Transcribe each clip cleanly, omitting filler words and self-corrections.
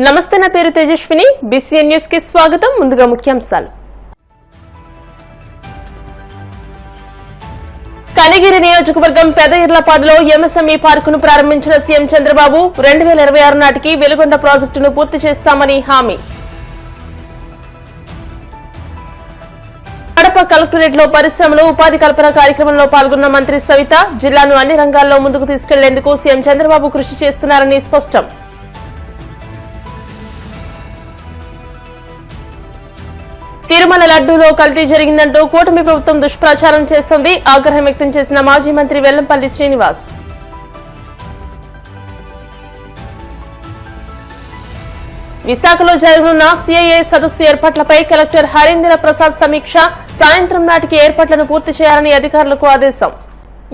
నమస్తే, నా పేరు తేజస్విని. బీసీఎన్ న్యూస్ కి స్వాగతం. ముందుగా ముఖ్యాంశాలు. కనిగిరి నియోజకవర్గం పెదయిర్లపాడులో ఎంఎస్ఎంఈ పార్కును ప్రారంభించిన సీఎం చంద్రబాబు 2026 నాటికి వెలుగొండ ప్రాజెక్టును పూర్తి చేస్తామని హామీ. కడప కలెక్టరేట్ లో పరిశ్రమలు ఉపాధి కల్పన కార్యక్రమంలో పాల్గొన్న మంత్రి సవిత జిల్లాను అన్ని రంగాల్లో ముందుకు తీసుకెళ్లేందుకు సీఎం చంద్రబాబు కృషి చేస్తున్నారని స్పష్టం. తిరుమల లడ్డూలో కల్తీ జరిగిందంటూ కూటమి ప్రభుత్వం దుష్ప్రచారం చేస్తోంది. ఆగ్రహం వ్యక్తం చేసిన మాజీ మంత్రి వెల్లంపల్లి శ్రీనివాస్. విశాఖలో జరగనున్న సిఐఏ సదస్సు ఏర్పాట్లపై కలెక్టర్ హరీంద్ర ప్రసాద్ సమీక్ష. సాయంత్రం నాటికి ఏర్పాట్లను పూర్తి చేయాలని అధికారులకు ఆదేశం.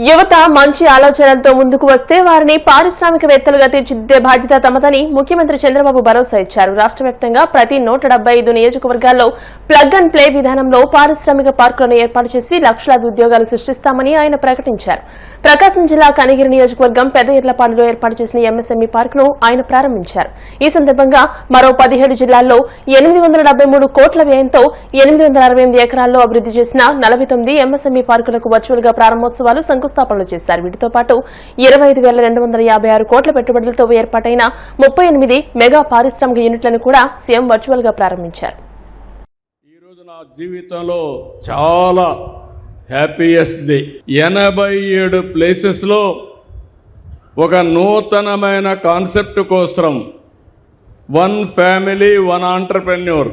యువత మంచి ఆలోచనలతో ముందుకు వస్తే వారిని పారిశ్రామికవేత్తలుగా తీర్చిదిద్దే బాధ్యత తమదని ముఖ్యమంత్రి చంద్రబాబు భరోసా ఇచ్చారు. రాష్ట్ర వ్యాప్తంగా ప్రతి 175 నియోజకవర్గాల్లో ప్లగ్ అండ్ ప్లే విధానంలో పారిశ్రామిక పార్కులను ఏర్పాటు చేసి లక్షలాది ఉద్యోగాలు సృష్టిస్తామని ఆయన ప్రకటించారు. ప్రకాశం జిల్లా కనిగిరి నియోజకవర్గం పెదయిర్లపాడులో ఏర్పాటు చేసిన ఎంఎస్ఎంఈ పార్కును ఆయన ప్రారంభించారు. ఈ సందర్భంగా మరో 17 జిల్లాల్లో 873 కోట్ల వ్యయంతో 868 ఎకరాల్లో అభివృద్ది చేసిన 49 ఎంఎస్ఎంఈ పార్కులకు వర్చువల్ గా ప్రారంభోత్సవాలు శంకుస్థాపనలు చేశారు. వీటితో పాటు 25,256 కోట్ల పెట్టుబడులతో ఏర్పాటైన 38 మెగా పారిశ్రామిక యూనిట్లను కూడా సీఎం వర్చువల్ గా ప్రారంభించారు. ఈ రోజు నా జీవితంలో చాలా హ్యాపీయెస్ట్ డే. 87 ప్లేసెస్ లో ఒక నూతనమైన కాన్సెప్ట్ కోసం వన్ ఫ్యామిలీ వన్ ఆంటర్ప్రెన్యూర్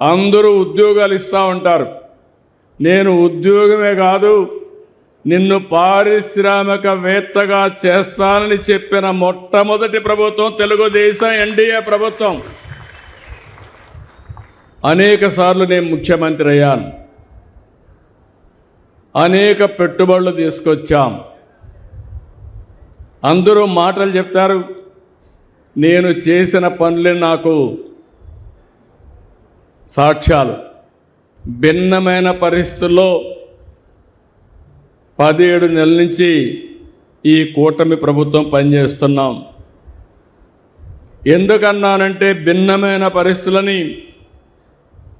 అందరూ ఉద్యోగాలు ఇస్తూ ఉంటారు. నేను ఉద్యోగమే కాదు నిన్ను పారిశ్రామికవేత్తగా చేస్తానని చెప్పిన మొట్టమొదటి ప్రభుత్వం తెలుగుదేశం ఎన్డీఏ ప్రభుత్వం. అనేక సార్లు నేను ముఖ్యమంత్రి అయ్యాను. అనేక పెట్టుబడులు తీసుకొచ్చాం. అందరూ మాటలు చెప్తారు. నేను చేసిన పనులే నాకు సాక్ష్యాలు. భిన్నమైన పరిస్థితుల్లో 17 నెలల నుంచి ఈ కూటమి ప్రభుత్వం పనిచేస్తున్నాం. ఎందుకన్నానంటే భిన్నమైన పరిస్థితులని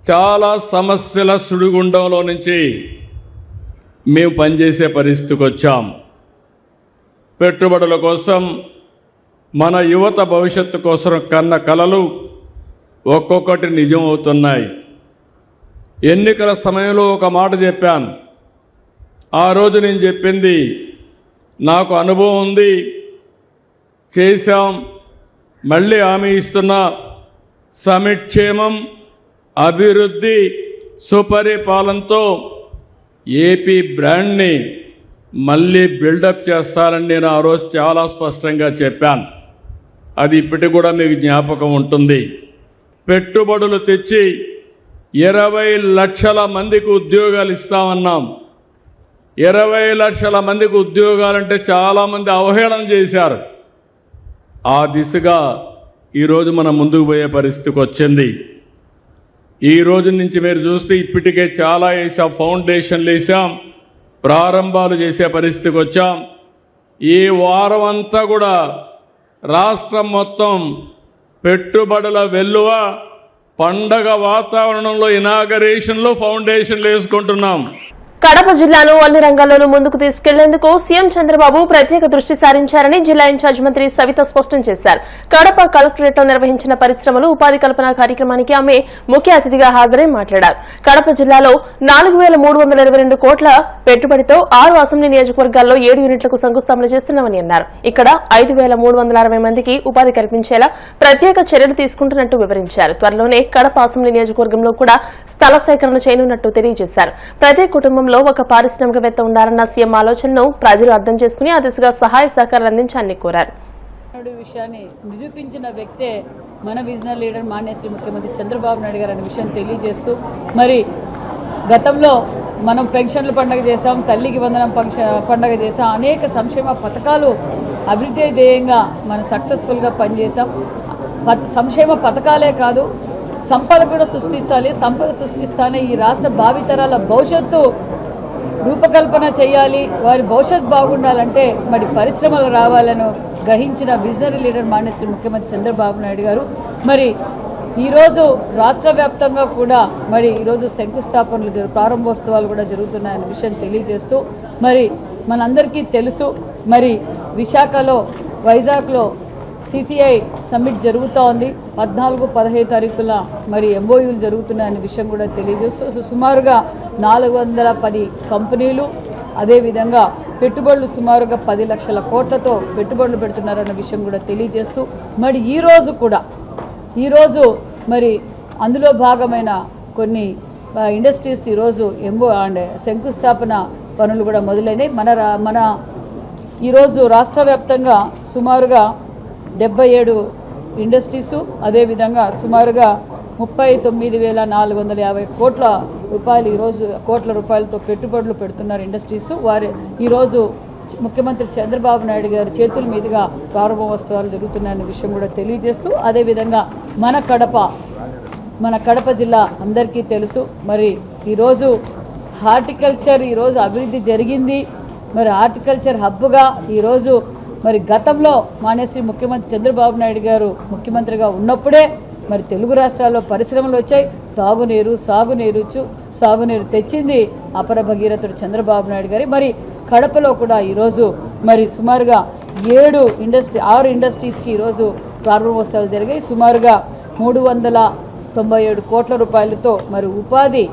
చాలా సమస్యల సుడిగుండంలో నుంచి మేము పనిచేసే పరిస్థితికి వచ్చాం. పెట్టుబడుల కోసం, మన యువత భవిష్యత్తు కోసం కన్న కలలు ఒక్కొక్కటి నిజం అవుతున్నాయి. ఎన్నికల సమయంలో ఒక మాట చెప్పాను. ఆ రోజు నేను చెప్పింది నాకు అనుభవం ఉంది, చేశాం, మళ్ళీ హామీ ఇస్తున్నా. సమిక్షేమం, అభివృద్ధి, సుపరిపాలనతో ఏపీ బ్రాండ్ని మళ్ళీ బిల్డప్ చేస్తానని నేను ఆ రోజు చాలా స్పష్టంగా చెప్పాను. అది ఇప్పటికి కూడా మీకు జ్ఞాపకం ఉంటుంది. పెట్టుబడులు తెచ్చి 20 లక్షల మందికి ఉద్యోగాలు ఇస్తామన్నాం. 20 లక్షల మందికి ఉద్యోగాలంటే చాలామంది అవహేళన చేశారు. ఆ దిశగా ఈరోజు మనం ముందుకు పోయే పరిస్థితికి వచ్చింది. ఈ రోజు నుంచి మీరు చూస్తే ఇప్పటికే చాలా వేసాం, ఫౌండేషన్లు వేసాం, ప్రారంభాలు చేసే పరిస్థితికి వచ్చాం. ఈ వారం అంతా కూడా రాష్ట్రం మొత్తం పెట్టుబడుల వెల్లువ, పండగ వాతావరణంలో ఇనాగరేషన్లో ఫౌండేషన్లు వేసుకుంటున్నాం. కడప జిల్లాను అన్ని రంగాల్లోనూ ముందుకు తీసుకెళ్లేందుకు సీఎం చంద్రబాబు ప్రత్యేక దృష్టి సారించారని జిల్లా ఇన్ఛార్జ్ మంత్రి సవిత స్పష్టం చేశారు. కడప కలెక్టరేట్ లో నిర్వహించిన పరిశ్రమలు ఉపాధి కల్పన కార్యక్రమానికి ఆమె ముఖ్య అతిథిగా హాజరై మాట్లాడారు. కడప జిల్లాలో 4,322 కోట్ల పెట్టుబడితో 6 అసెంబ్లీ నియోజకవర్గాల్లో 7 యూనిట్లకు శంకుస్థాపన చేస్తున్నామని అన్నారు. ఇక్కడ 5,360 మందికి ఉపాధి కల్పించేలా ప్రత్యేక చర్యలు తీసుకుంటున్నట్టు వివరించారు. త్వరలోనే కడప అసెంబ్లీ నియోజకవర్గంలో కూడా స్థల సేకరణ చేయనున్నట్టు తెలియజేశారు. ప్రతి కుటుంబంలో ఒక పారిశ్రామికవేత్త ఉండాలన్న సీఎం ఆలోచనను ప్రజలు అర్థం చేసుకుని ఆ దిశగా సహాయ సహకారాలు అందించాలని కోరారు. విషయాన్ని నిరూపించిన వ్యక్తే మన విజనరీ లీడర్ మాన్యశ్రీ ముఖ్యమంత్రి చంద్రబాబు నాయుడు గారు అనే విషయం తెలియజేస్తూ, మరి గతంలో మనం పెన్షన్లు పండుగ చేసాం, తల్లికి వందనం పండుగ చేసాం, అనేక సంక్షేమ పథకాలు అభివృద్ధి ధ్యేయంగా మనం సక్సెస్ఫుల్గా పనిచేసాం. సంక్షేమ పథకాలే కాదు, సంపద కూడా సృష్టించాలి. సంపద సృష్టిస్తానే ఈ రాష్ట్ర భావితరాల భవిష్యత్తు రూపకల్పన చేయాలి, వారి భవిష్యత్ బాగుండాలంటే మరి పరిశ్రమలు రావాలని గ్రహించిన విజనరీ లీడర్ మాన్యశ్రీ ముఖ్యమంత్రి చంద్రబాబు నాయుడు గారు మరి ఈరోజు రాష్ట్ర వ్యాప్తంగా కూడా మరి ఈరోజు శంకుస్థాపనలు ప్రారంభోత్సవాలు కూడా జరుగుతున్నాయనే విషయం తెలియజేస్తూ మరి మనందరికీ తెలుసు మరి విశాఖలో వైజాగ్లో CCI సమ్మిట్ జరుగుతూ ఉంది. 14-15 తారీఖుల మరి MOUలు జరుగుతున్నాయనే విషయం కూడా తెలియజేస్తూ సుమారుగా 410 కంపెనీలు అదేవిధంగా పెట్టుబడులు సుమారుగా 10 లక్షల కోట్లతో పెట్టుబడులు పెడుతున్నారన్న విషయం కూడా తెలియజేస్తూ మరి ఈరోజు మరి అందులో భాగమైన కొన్ని ఇండస్ట్రీస్ ఈరోజు శంకుస్థాపన పనులు కూడా మొదలైనవి. మన ఈరోజు రాష్ట్ర వ్యాప్తంగా సుమారుగా 77 ఇండస్ట్రీసు అదేవిధంగా సుమారుగా 39,450 కోట్ల రూపాయలతో పెట్టుబడులు పెడుతున్నారు ఇండస్ట్రీస్. ఈరోజు ముఖ్యమంత్రి చంద్రబాబు నాయుడు గారి చేతుల మీదుగా ప్రారంభోత్సవాలు జరుగుతున్నాయనే విషయం కూడా తెలియజేస్తూ అదేవిధంగా మన కడప జిల్లా అందరికీ తెలుసు. మరి ఈరోజు హార్టికల్చర్ ఈరోజు అభివృద్ధి జరిగింది. మరి హార్టికల్చర్ హబ్గా ఈరోజు మరి గతంలో మాన్యశ్రీ ముఖ్యమంత్రి చంద్రబాబు నాయుడు గారు ముఖ్యమంత్రిగా ఉన్నప్పుడే మరి తెలుగు రాష్ట్రాల్లో పరిశ్రమలు వచ్చాయి. సాగునీరు తెచ్చింది అపర భగీరథుడు చంద్రబాబు నాయుడు గారి. మరి కడపలో కూడా ఈరోజు మరి సుమారుగా 6 ఇండస్ట్రీస్కి ఈరోజు ప్రారంభోత్సవాలు జరిగాయి. సుమారుగా 397 కోట్ల రూపాయలతో మరి ఉపాధి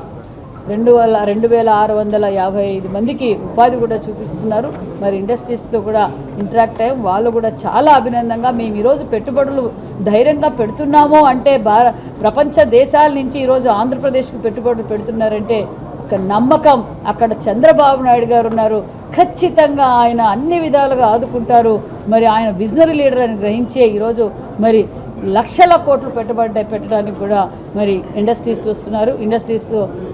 2,655 మందికి ఉపాధి కూడా చూపిస్తున్నారు. మరి ఇండస్ట్రీస్తో కూడా ఇంటరాక్ట్ అయ్యాం. వాళ్ళు కూడా చాలా అభినందంగా మేము ఈరోజు పెట్టుబడులు ధైర్యంగా పెడుతున్నాము అంటే ప్రపంచ దేశాల నుంచి ఈరోజు ఆంధ్రప్రదేశ్కి పెట్టుబడులు పెడుతున్నారంటే ఒక నమ్మకం. అక్కడ చంద్రబాబు నాయుడు గారు ఉన్నారు, ఖచ్చితంగా ఆయన అన్ని విధాలుగా ఆదుకుంటారు. మరి ఆయన విజనరీ లీడర్ అని గ్రహించే ఈరోజు మరి లక్షల కోట్లు పెట్టడానికి కూడా మరి ఇండస్ట్రీస్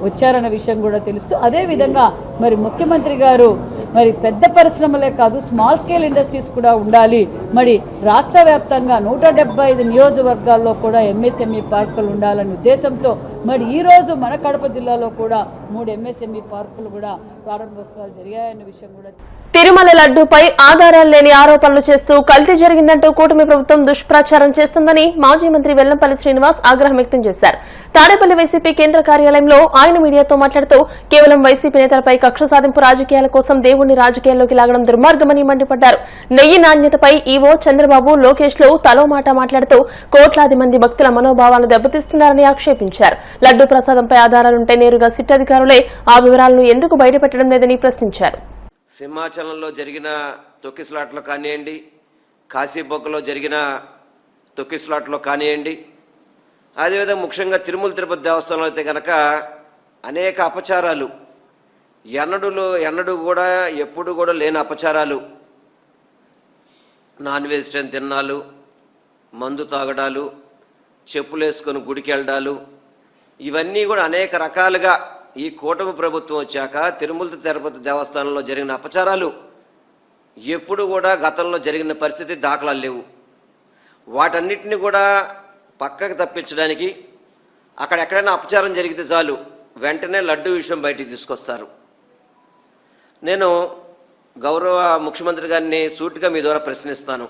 వచ్చారన్న విషయం కూడా తెలుస్తూ అదేవిధంగా మరి ముఖ్యమంత్రి గారు మరి పెద్ద పరిశ్రమలే కాదు స్మాల్ స్కేల్ ఇండస్ట్రీస్ కూడా ఉండాలి. మరి రాష్ట్ర వ్యాప్తంగా 175 నియోజకవర్గాల్లో కూడా MSME పార్కులు ఉండాలనే ఉద్దేశంతో మరి ఈరోజు మన కడప జిల్లాలో కూడా 3 MSME పార్కులు కూడా ప్రారంభోత్సవాలు జరిగాయన్న విషయం కూడా. తిరుమల లడ్డూపై ఆధారాలు లేని ఆరోపణలు చేస్తూ కల్తీ జరిగిందంటూ కూటమి ప్రభుత్వం దుష్ప్రచారం చేస్తుందని మాజీ మంత్రి వెల్లంపల్లి శ్రీనివాస్ ఆగ్రహం వ్యక్తం చేశారు. తాడేపల్లి వైసీపీ కేంద్ర కార్యాలయంలో ఆయన మీడియాతో మాట్లాడుతూ కేవలం వైసీపీ నేతలపై కక్ష సాధింపు రాజకీయాల కోసం దేవుణ్ణి రాజకీయాల్లోకి లాగడం దుర్మార్గమని మండిపడ్డారు. నెయ్యి నాణ్యతపై ఈవో చంద్రబాబు లోకేష్ లు తలో మాట మాట్లాడుతూ కోట్లాది మంది భక్తుల మనోభావాలను దెబ్బతీస్తున్నారని ఆక్షేపించారు. లడ్డూ ప్రసాదంపై ఆధారాలుంటే నేరుగా సిట్ అధికారులే ఆ వివరాలను ఎందుకు బయటపెట్టడం లేదని ప్రశ్నించారు. సింహాచలంలో జరిగిన తొక్కిసలాట్లో కానివ్వండి, కాశీబొగ్గలో జరిగిన తొక్కిసలాట్లో కానివ్వండి, అదేవిధంగా ముఖ్యంగా తిరుమల తిరుపతి దేవస్థానంలో అయితే కనుక అనేక అపచారాలు ఎన్నడూ కూడా ఎప్పుడు కూడా లేని అపచారాలు, నాన్ వెజిటేరియన్ తిన్నాలు, మందు తాగడాలు, చెప్పులు వేసుకొని గుడికి వెళ్ళడాలు, ఇవన్నీ కూడా అనేక రకాలుగా ఈ కూటమి ప్రభుత్వం వచ్చాక తిరుమల తిరుపతి దేవస్థానంలో జరిగిన అపచారాలు ఎప్పుడు కూడా గతంలో జరిగిన పరిస్థితి దాఖలాలు లేవు. వాటన్నిటిని కూడా పక్కకు తప్పించడానికి అక్కడ ఎక్కడైనా అపచారం జరిగితే చాలు వెంటనే లడ్డూ విషయం బయటికి తీసుకొస్తారు. నేను గౌరవ ముఖ్యమంత్రి గారిని సూటిగా మీ ద్వారా ప్రశ్నిస్తాను.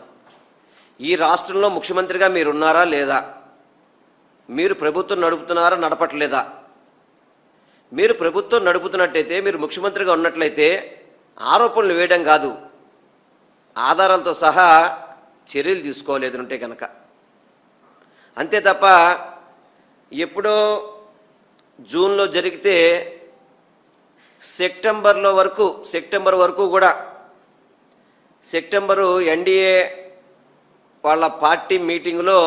ఈ రాష్ట్రంలో ముఖ్యమంత్రిగా మీరున్నారా లేదా? మీరు ప్రభుత్వం నడుపుతున్నారా నడపట్లేదా? మీరు ప్రభుత్వం నడుపుతున్నట్టయితే, మీరు ముఖ్యమంత్రిగా ఉన్నట్లయితే ఆరోపణలు వేయడం కాదు, ఆధారాలతో సహా చర్యలు తీసుకోలేదు ఉంటే కనుక. అంతే తప్ప ఎప్పుడో జూన్లో జరిగితే సెప్టెంబర్ వరకు కూడా ఎన్డీఏ వాళ్ళ పార్టీ మీటింగ్లో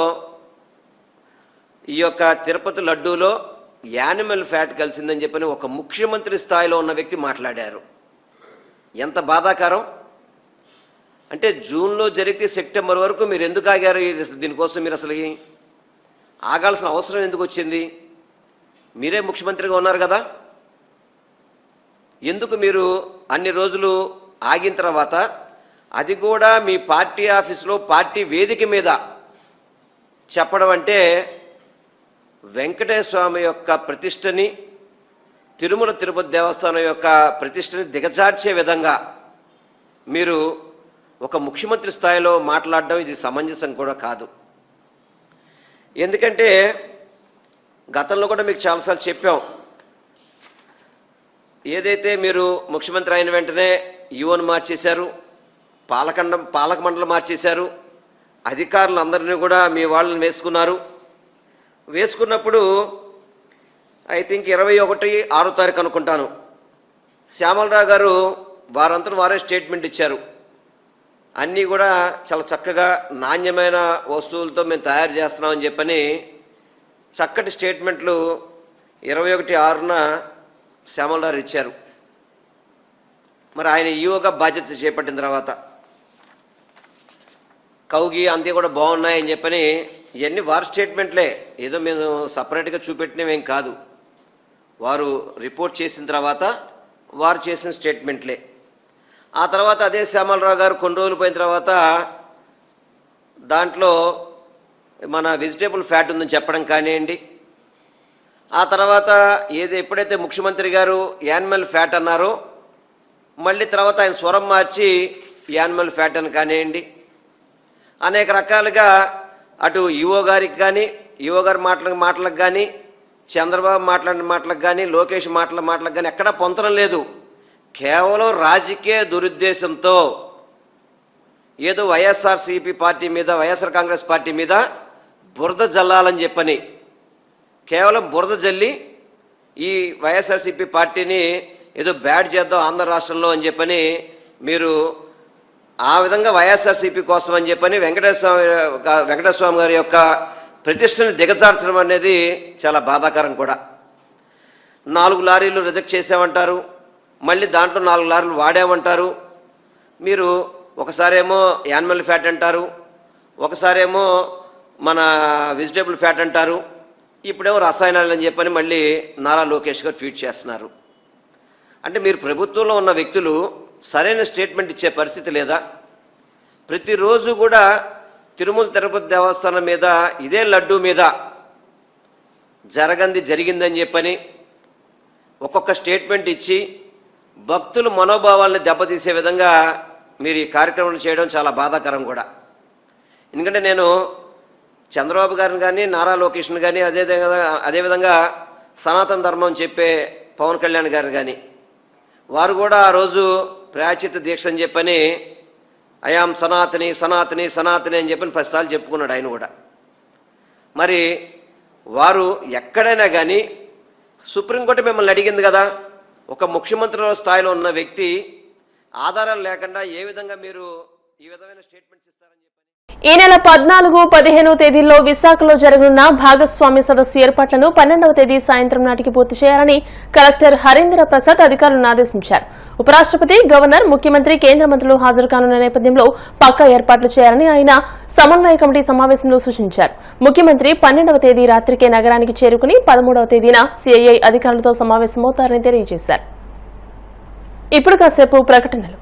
ఈ యొక్క తిరుపతి లడ్డూలో యానిమల్ ఫ్యాట్ కలిసిందని చెప్పని ఒక ముఖ్యమంత్రి స్థాయిలో ఉన్న వ్యక్తి మాట్లాడారు. ఎంత బాధాకరం అంటే జూన్లో జరిగితే సెప్టెంబర్ వరకు మీరు ఎందుకు ఆగారు? దీనికోసం మీరు అసలు ఆగాల్సిన అవసరం ఎందుకు వచ్చింది? మీరే ముఖ్యమంత్రిగా ఉన్నారు కదా, ఎందుకు మీరు అన్ని రోజులు ఆగిన తర్వాత అది కూడా మీ పార్టీ ఆఫీసులో పార్టీ వేదిక మీద చెప్పడం అంటే వెంకటేశ్వర స్వామి యొక్క ప్రతిష్టని, తిరుమల తిరుపతి దేవస్థానం యొక్క ప్రతిష్టని దిగజార్చే విధంగా మీరు ఒక ముఖ్యమంత్రి స్థాయిలో మాట్లాడడం ఇది సమంజసం కూడా కాదు. ఎందుకంటే గతంలో కూడా మీకు చాలాసార్లు చెప్పాం, ఏదైతే మీరు ముఖ్యమంత్రి అయిన వెంటనే ఈవోను మార్చేశారు, పాలక మండలి మార్చేశారు, అధికారులందరినీ కూడా మీ వాళ్ళని వేసుకున్నప్పుడు ఐ థింక్ 21/6 అనుకుంటాను, శ్యామలరావు గారు వారంతా వారే స్టేట్మెంట్ ఇచ్చారు. అన్నీ కూడా చాలా చక్కగా నాణ్యమైన వస్తువులతో మేము తయారు చేస్తున్నామని చెప్పని చక్కటి స్టేట్మెంట్లు 21/6 శ్యామలరావు ఇచ్చారు. మరి ఆయన ఈవోగా బాధ్యత చేపట్టిన తర్వాత కౌగి అంతే కూడా బాగున్నాయని చెప్పని ఇవన్నీ వారి స్టేట్మెంట్లే, ఏదో మేము సపరేట్గా చూపెట్టినవేం కాదు. వారు రిపోర్ట్ చేసిన తర్వాత వారు చేసిన స్టేట్మెంట్లే. ఆ తర్వాత అదే శ్యామలరావు గారు కొన్ని రోజులు పోయిన తర్వాత దాంట్లో మన వెజిటేబుల్ ఫ్యాట్ ఉందని చెప్పడం కానివ్వండి, ఆ తర్వాత ఎప్పుడైతే ముఖ్యమంత్రి గారు యానిమల్ ఫ్యాట్ అన్నారో మళ్ళీ తర్వాత ఆయన స్వరం మార్చి యానిమల్ ఫ్యాట్ అని కానివ్వండి, అనేక రకాలుగా అటు ఈవో గారికి కానీ, ఈవో గారి మాటలకు కానీ, చంద్రబాబు మాట్లాడిన మాటలకు కానీ, లోకేష్ మాటలకు కానీ ఎక్కడా పొంతనం లేదు. కేవలం రాజకీయ దురుద్దేశంతో ఏదో వైఎస్ఆర్సీపీ పార్టీ మీద, వైఎస్ఆర్ కాంగ్రెస్ పార్టీ మీద బురద జల్లాలని చెప్పని, కేవలం బురద జల్లి ఈ వైఎస్ఆర్సీపీ పార్టీని ఏదో బ్యాడ్ చేద్దాం ఆంధ్ర రాష్ట్రంలో అని చెప్పని మీరు ఆ విధంగా వైఎస్ఆర్సీపీ కోసం అని చెప్పని వెంకటేశ్వర స్వామి గారి యొక్క ప్రతిష్టని దిగజార్చడం అనేది చాలా బాధాకరం కూడా. 4 లారీలు రిజెక్ట్ చేసామంటారు, మళ్ళీ దాంట్లో 4 లారీలు వాడామంటారు. మీరు ఒకసారేమో యానిమల్ ఫ్యాట్ అంటారు, ఒకసారేమో మన వెజిటేబుల్ ఫ్యాట్ అంటారు, ఇప్పుడేమో రసాయనాలు అని చెప్పని మళ్ళీ నారా లోకేష్ గారు ట్వీట్ చేస్తున్నారు. అంటే మీరు ప్రభుత్వంలో ఉన్న వ్యక్తులు సరైన స్టేట్మెంట్ ఇచ్చే పరిస్థితి లేదా? ప్రతిరోజు కూడా తిరుమల తిరుపతి దేవస్థానం మీద ఇదే లడ్డూ మీద జరిగిందని చెప్పని ఒక్కొక్క స్టేట్మెంట్ ఇచ్చి భక్తుల మనోభావాలను దెబ్బతీసే విధంగా మీరు ఈ కార్యక్రమం చేయడం చాలా బాధాకరం కూడా. ఎందుకంటే నేను చంద్రబాబు గారిని కానీ, నారా లోకేష్ని కానీ, అదేవిధంగా సనాతన ధర్మం చెప్పే పవన్ కళ్యాణ్ గారిని కానీ, వారు కూడా ఆ రోజు ప్రాయశ్చిత్త దీక్ష అని చెప్పని అయాం సనాతని సనాతని సనాతని అని చెప్పని 10 సార్లు చెప్పుకున్నాడు ఆయన కూడా. మరి వారు ఎక్కడైనా కానీ సుప్రీంకోర్టు మిమ్మల్ని అడిగింది కదా, ఒక ముఖ్యమంత్రి స్థాయిలో ఉన్న వ్యక్తి ఆధారాలు లేకుండా ఏ విధంగా మీరు ఈ విధమైన స్టేట్మెంట్స్ ఇస్తారని చెప్పని. ఈ నెల 14, 15 తేదీల్లో విశాఖలో జరగనున్న భాగస్వామ్య సదస్సు ఏర్పాట్లను 12వ తేదీ సాయంత్రం నాటికి పూర్తి చేయాలని కలెక్టర్ హరీంద్ర ప్రసాద్ అధికారులను ఆదేశించారు. ఉపరాష్ట్రపతి, గవర్నర్, ముఖ్యమంత్రి, కేంద్ర మంత్రులు హాజరు కానున్న నేపథ్యంలో పక్కా ఏర్పాట్లు చేయాలని ఆయన సమన్వయ కమిటీ సమావేశంలో సూచించారు. ముఖ్యమంత్రి 12వ తేదీ రాత్రికే నగరానికి చేరుకుని 13వ తేదీన సిఐఐ అధికారులతో సమావేశమవుతారని తెలియజేశారు. ఇప్పుడు కాసేపు ప్రకటనలు.